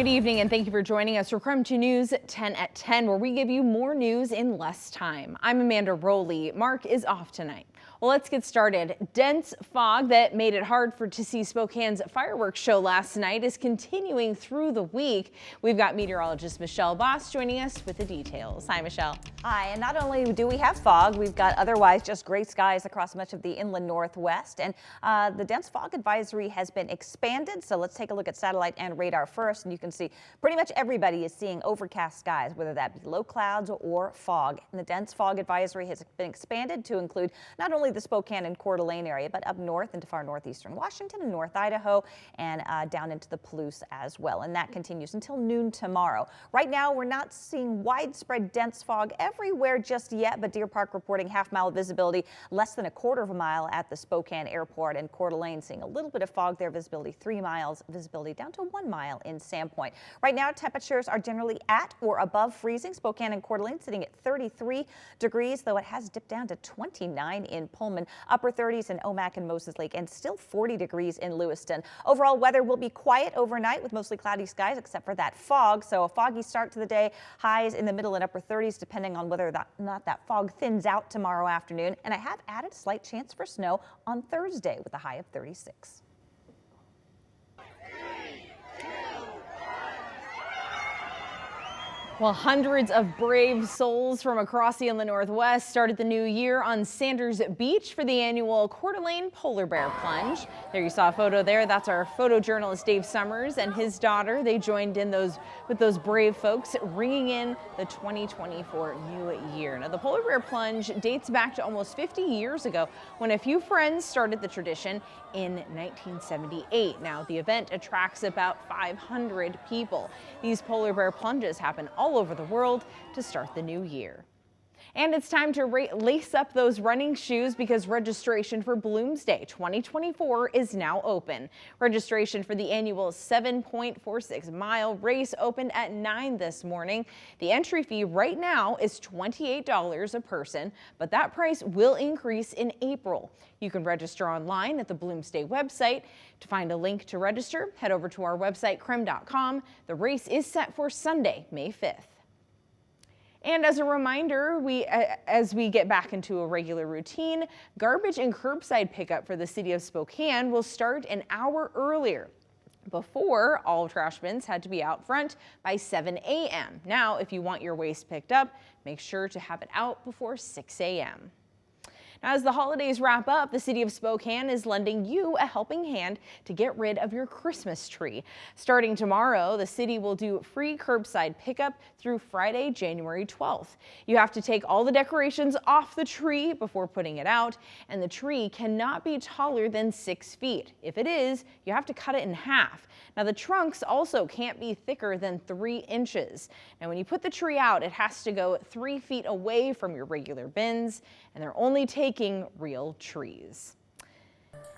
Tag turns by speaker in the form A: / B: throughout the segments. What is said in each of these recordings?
A: Good evening and thank you for joining us for KREM 2 News 10 at 10, where we give you more news in less time. I'm Amanda Rowley. Mark is off tonight. Well, let's get started. Dense fog that made it hard to see Spokane's fireworks show last night is continuing through the week. We've got meteorologist Michelle Boss joining us with the details. Hi, Michelle.
B: Hi, and not only do we have fog, we've got otherwise just gray skies across much of the inland northwest, and the dense fog advisory has been expanded. So let's take a look at satellite and radar first, and you can see pretty much everybody is seeing overcast skies, whether that be low clouds or fog. And the dense fog advisory has been expanded to include not only the Spokane and Coeur d'Alene area, but up north into far northeastern Washington and North Idaho, and down into the Palouse as well. And that continues until noon tomorrow. Right now, we're not seeing widespread dense fog everywhere just yet, but Deer Park reporting half-mile visibility, less than a quarter of a mile at the Spokane airport, and Coeur d'Alene seeing a little bit of fog there, visibility 3 miles, visibility down to 1 mile in Sandpoint. Right now, temperatures are generally at or above freezing. Spokane and Coeur d'Alene sitting at 33 degrees, though it has dipped down to 29 in Pullman, upper 30s in Omak and Moses Lake, and still 40 degrees in Lewiston. Overall weather will be quiet overnight with mostly cloudy skies except for that fog. So a foggy start to the day, highs in the middle and upper 30s depending on whether or not that fog thins out tomorrow afternoon. And I have added a slight chance for snow on Thursday with a high of 36.
A: Well, hundreds of brave souls from across the inland northwest started the new year on Sanders Beach for the annual Coeur d'Alene Polar Bear Plunge. There you saw a photo there. That's our photojournalist Dave Summers and his daughter. They joined in with those brave folks, ringing in the 2024 new year. Now, the Polar Bear Plunge dates back to almost 50 years ago when a few friends started the tradition in 1978. Now, the event attracts about 500 people. These polar bear plunges happen all over the world to start the new year. And it's time to lace up those running shoes because registration for Bloomsday 2024 is now open. Registration for the annual 7.46-mile race opened at 9 this morning. The entry fee right now is $28 a person, but that price will increase in April. You can register online at the Bloomsday website. To find a link to register, head over to our website, krem.com. The race is set for Sunday, May 5th. And as a reminder, as we get back into a regular routine, garbage and curbside pickup for the city of Spokane will start an hour earlier. Before, all trash bins had to be out front by 7 a.m. Now, if you want your waste picked up, make sure to have it out before 6 a.m. Now, as the holidays wrap up, the city of Spokane is lending you a helping hand to get rid of your Christmas tree. Starting tomorrow, the city will do free curbside pickup through Friday, January 12th. You have to take all the decorations off the tree before putting it out, and the tree cannot be taller than 6 feet. If it is, you have to cut it in half. Now, the trunks also can't be thicker than 3 inches. Now, when you put the tree out, it has to go 3 feet away from your regular bins, and they're only taking real trees.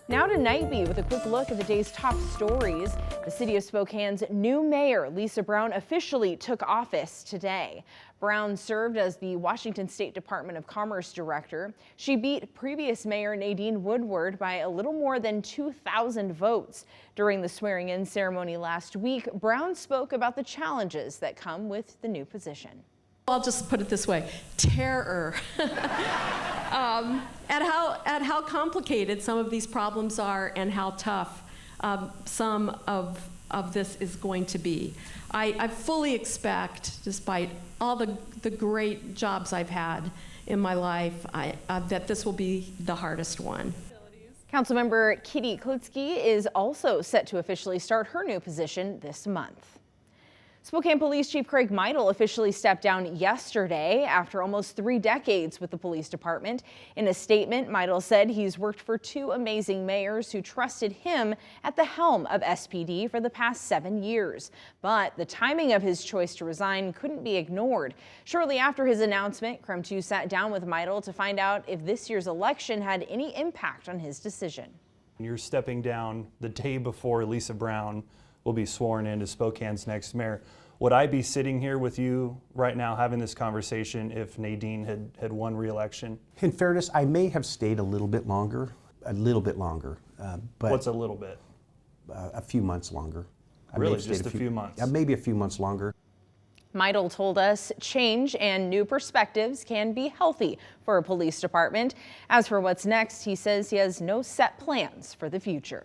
A: Now to Nightby with a quick look at the day's top stories. The city of Spokane's new mayor, Lisa Brown, officially took office today. Brown served as the Washington State Department of Commerce director. She beat previous mayor Nadine Woodward by a little more than 2,000 votes. During the swearing-in ceremony last week, Brown spoke about the challenges that come with the new position.
C: I'll just put it this way, terror. At how complicated some of these problems are and how tough some of this is going to be. I fully expect, despite all the great jobs I've had in my life, that this will be the hardest one.
A: Councilmember Kitty Klutsky is also set to officially start her new position this month. Spokane Police Chief Craig Meidel officially stepped down yesterday after almost 3 decades with the police department. In a statement, Meidel said he's worked for 2 amazing mayors who trusted him at the helm of SPD for the past 7 years. But the timing of his choice to resign couldn't be ignored. Shortly after his announcement, KREM 2 sat down with Meidel to find out if this year's election had any impact on his decision.
D: You're stepping down the day before Lisa Brown will be sworn in as Spokane's next mayor. Would I be sitting here with you right now having this conversation if Nadine had won re-election?
E: In fairness, I may have stayed a little bit longer, but
D: what's a little bit?
E: A few months longer. I may
D: Really,
E: have stayed
D: just a few months?
E: Maybe a few months longer.
A: Meidel told us change and new perspectives can be healthy for a police department. As for what's next, he says he has no set plans for the future.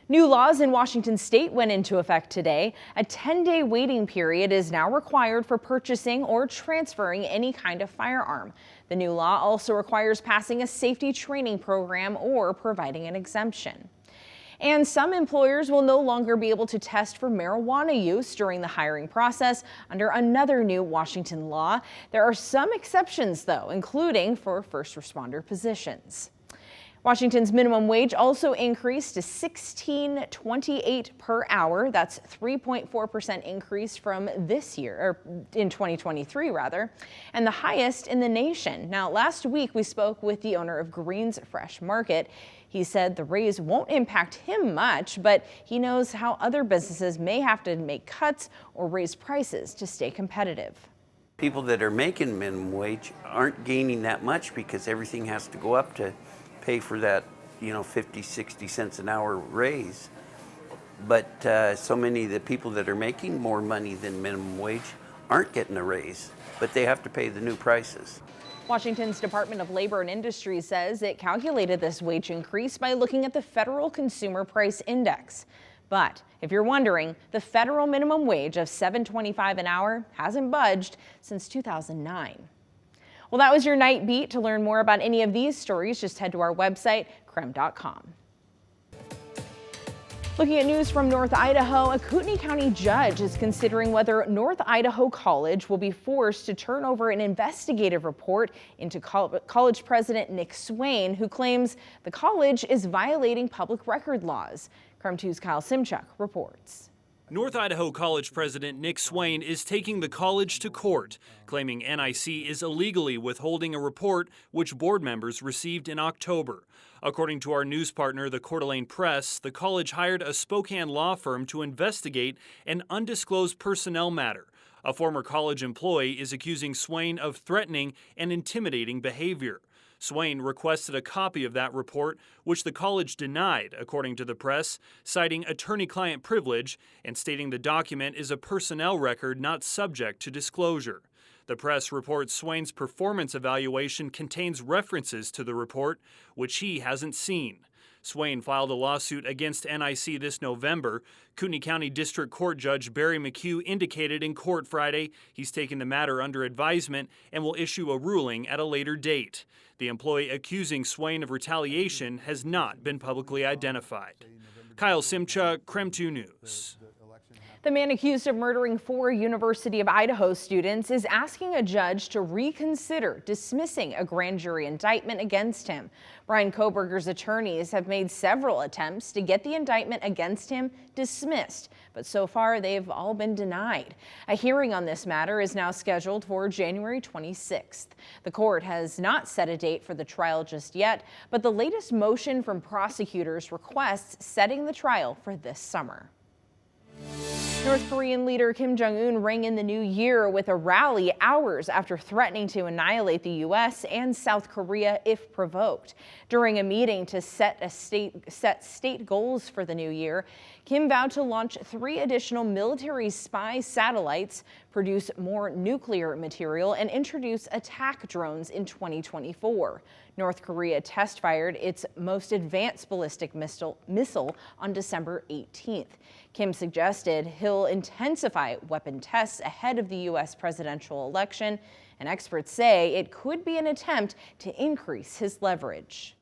A: New laws in Washington state went into effect today. A 10-day waiting period is now required for purchasing or transferring any kind of firearm. The new law also requires passing a safety training program or providing an exemption. And some employers will no longer be able to test for marijuana use during the hiring process under another new Washington law. There are some exceptions, though, including for first responder positions. Washington's minimum wage also increased to $16.28 per hour. That's 3.4% increase from this year, or in 2023 rather, and the highest in the nation. Now, last week we spoke with the owner of Green's Fresh Market. He said the raise won't impact him much, but he knows how other businesses may have to make cuts or raise prices to stay competitive.
F: People that are making minimum wage aren't gaining that much because everything has to go up to pay for that, 50, 60 cents an hour raise. But so many of the people that are making more money than minimum wage aren't getting a raise, but they have to pay the new prices.
A: Washington's Department of Labor and Industry says it calculated this wage increase by looking at the Federal Consumer Price Index. But if you're wondering, the federal minimum wage of $7.25 an hour hasn't budged since 2009. Well, that was your Night Beat. To learn more about any of these stories, just head to our website, KREM.com. Looking at news from North Idaho, a Kootenai County judge is considering whether North Idaho College will be forced to turn over an investigative report into college president Nick Swain, who claims the college is violating public record laws. KREM 2's Kyle Simchuk reports.
G: North Idaho College President Nick Swain is taking the college to court, claiming NIC is illegally withholding a report which board members received in October. According to our news partner, the Coeur d'Alene Press, the college hired a Spokane law firm to investigate an undisclosed personnel matter. A former college employee is accusing Swain of threatening and intimidating behavior. Swain requested a copy of that report, which the college denied, according to the press, citing attorney-client privilege and stating the document is a personnel record not subject to disclosure. The press reports Swain's performance evaluation contains references to the report, which he hasn't seen. Swain filed a lawsuit against NIC this November. Kootenai County District Court Judge Barry McHugh indicated in court Friday he's taken the matter under advisement and will issue a ruling at a later date. The employee accusing Swain of retaliation has not been publicly identified. Kyle Simchuk, KREM 2 News.
A: The man accused of murdering 4 University of Idaho students is asking a judge to reconsider dismissing a grand jury indictment against him. Brian Koberger's attorneys have made several attempts to get the indictment against him dismissed, but so far they've all been denied. A hearing on this matter is now scheduled for January 26th. The court has not set a date for the trial just yet, but the latest motion from prosecutors requests setting the trial for this summer. North Korean leader Kim Jongun rang in the new year with a rally hours after threatening to annihilate the U.S. and South Korea if provoked. During a meeting to set state goals for the new year, Kim vowed to launch 3 additional military spy satellites, produce more nuclear material, and introduce attack drones in 2024. North Korea test-fired its most advanced ballistic missile on December 18th. Kim suggested he'll intensify weapon tests ahead of the U.S. presidential election, and experts say it could be an attempt to increase his leverage.